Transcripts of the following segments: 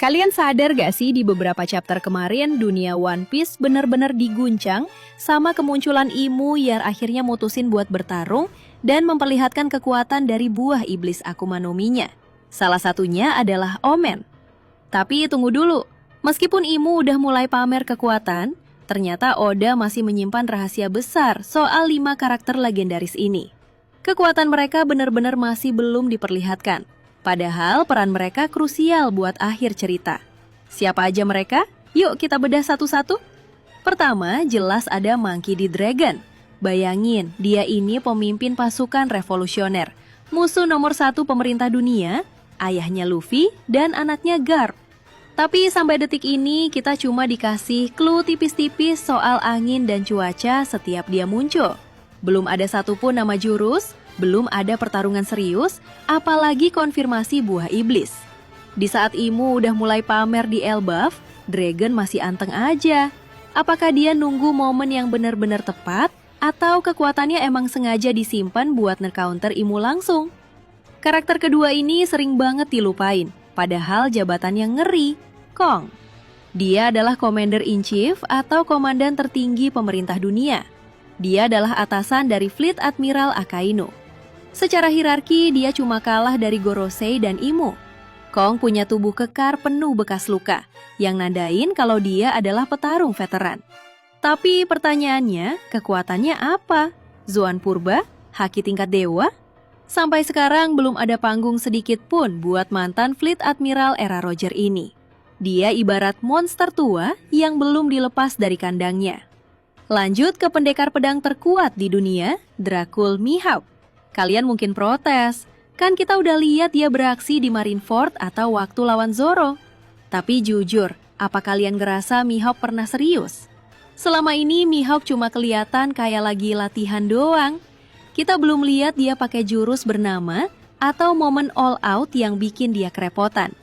Kalian sadar gak sih di beberapa chapter kemarin dunia One Piece benar-benar diguncang sama kemunculan Imu yang akhirnya mutusin buat bertarung dan memperlihatkan kekuatan dari buah iblis Akuma no Mi-nya. Salah satunya adalah Omen. Tapi tunggu dulu, meskipun Imu udah mulai pamer kekuatan, ternyata Oda masih menyimpan rahasia besar soal 5 karakter legendaris ini. Kekuatan mereka benar-benar masih belum diperlihatkan. Padahal peran mereka krusial buat akhir cerita. Siapa aja mereka? Yuk kita bedah satu-satu. Pertama, jelas ada Monkey D. Dragon. Bayangin, dia ini pemimpin pasukan revolusioner. Musuh nomor 1 pemerintah dunia, ayahnya Luffy, dan anaknya Garp. Tapi sampai detik ini kita cuma dikasih clue tipis-tipis soal angin dan cuaca setiap dia muncul. Belum ada satupun nama jurus, belum ada pertarungan serius, apalagi konfirmasi buah iblis. Di saat Imu udah mulai pamer di Elbaf, Dragon masih anteng aja. Apakah dia nunggu momen yang benar-benar tepat, atau kekuatannya emang sengaja disimpan buat nge-counter Imu langsung? Karakter kedua ini sering banget dilupain, padahal jabatannya ngeri, Kong. Dia adalah Commander-in-Chief atau komandan tertinggi pemerintah dunia. Dia adalah atasan dari Fleet Admiral Akainu. Secara hierarki, dia cuma kalah dari Gorosei dan Imu. Kong punya tubuh kekar penuh bekas luka, yang nandain kalau dia adalah petarung veteran. Tapi pertanyaannya, kekuatannya apa? Zoan Purba? Haki tingkat dewa? Sampai sekarang belum ada panggung sedikit pun buat mantan Fleet Admiral era Roger ini. Dia ibarat monster tua yang belum dilepas dari kandangnya. Lanjut ke pendekar pedang terkuat di dunia, Dracul Mihawk. Kalian mungkin protes, kan kita udah lihat dia beraksi di Marineford atau waktu lawan Zoro. Tapi jujur, apa kalian ngerasa Mihawk pernah serius? Selama ini Mihawk cuma kelihatan kayak lagi latihan doang. Kita belum lihat dia pakai jurus bernama atau momen all out yang bikin dia kerepotan.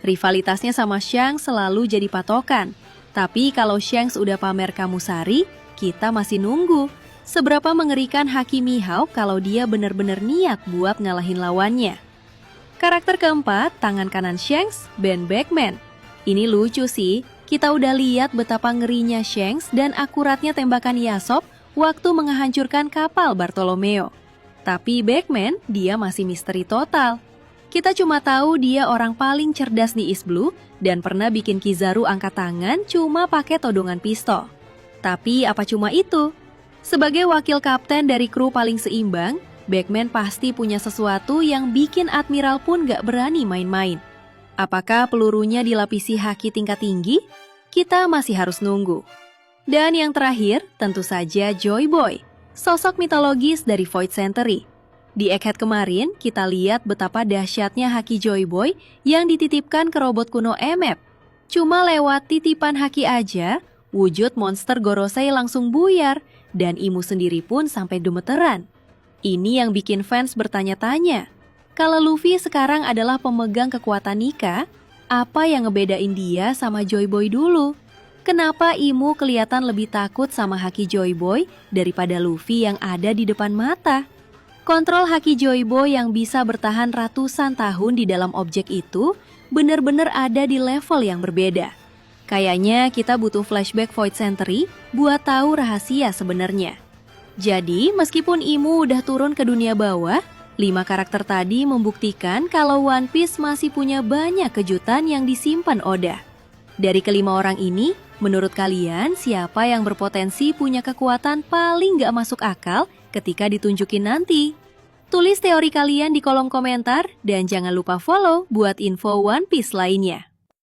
Rivalitasnya sama Shanks selalu jadi patokan. Tapi kalau Shanks udah pamer Kamusari, kita masih nunggu. Seberapa mengerikan Haki Mihawk kalau dia benar-benar niat buat ngalahin lawannya. Karakter keempat, tangan kanan Shanks, Ben Beckman. Ini lucu sih, kita udah lihat betapa ngerinya Shanks dan akuratnya tembakan Yasop waktu menghancurkan kapal Bartolomeo. Tapi Beckman, dia masih misteri total. Kita cuma tahu dia orang paling cerdas di East Blue dan pernah bikin Kizaru angkat tangan cuma pakai todongan pistol. Tapi apa cuma itu? Sebagai wakil kapten dari kru paling seimbang, Beckman pasti punya sesuatu yang bikin Admiral pun gak berani main-main. Apakah pelurunya dilapisi haki tingkat tinggi? Kita masih harus nunggu. Dan yang terakhir, tentu saja Joy Boy, sosok mitologis dari Void Century. Di Egghead kemarin, kita lihat betapa dahsyatnya haki Joy Boy yang dititipkan ke robot kuno MF. Cuma lewat titipan haki aja, wujud monster Gorosei langsung buyar, dan Imu sendiri pun sampai gemeteran. Ini yang bikin fans bertanya-tanya, kalau Luffy sekarang adalah pemegang kekuatan Nika, apa yang ngebedain dia sama Joy Boy dulu? Kenapa Imu kelihatan lebih takut sama haki Joy Boy daripada Luffy yang ada di depan mata? Kontrol haki Joy Boy yang bisa bertahan ratusan tahun di dalam objek itu benar-benar ada di level yang berbeda. Kayaknya kita butuh flashback Void Century buat tahu rahasia sebenarnya. Jadi, meskipun Imu udah turun ke dunia bawah, 5 karakter tadi membuktikan kalau One Piece masih punya banyak kejutan yang disimpan Oda. Dari kelima orang ini, menurut kalian siapa yang berpotensi punya kekuatan paling gak masuk akal ketika ditunjukin nanti? Tulis teori kalian di kolom komentar dan jangan lupa follow buat info One Piece lainnya.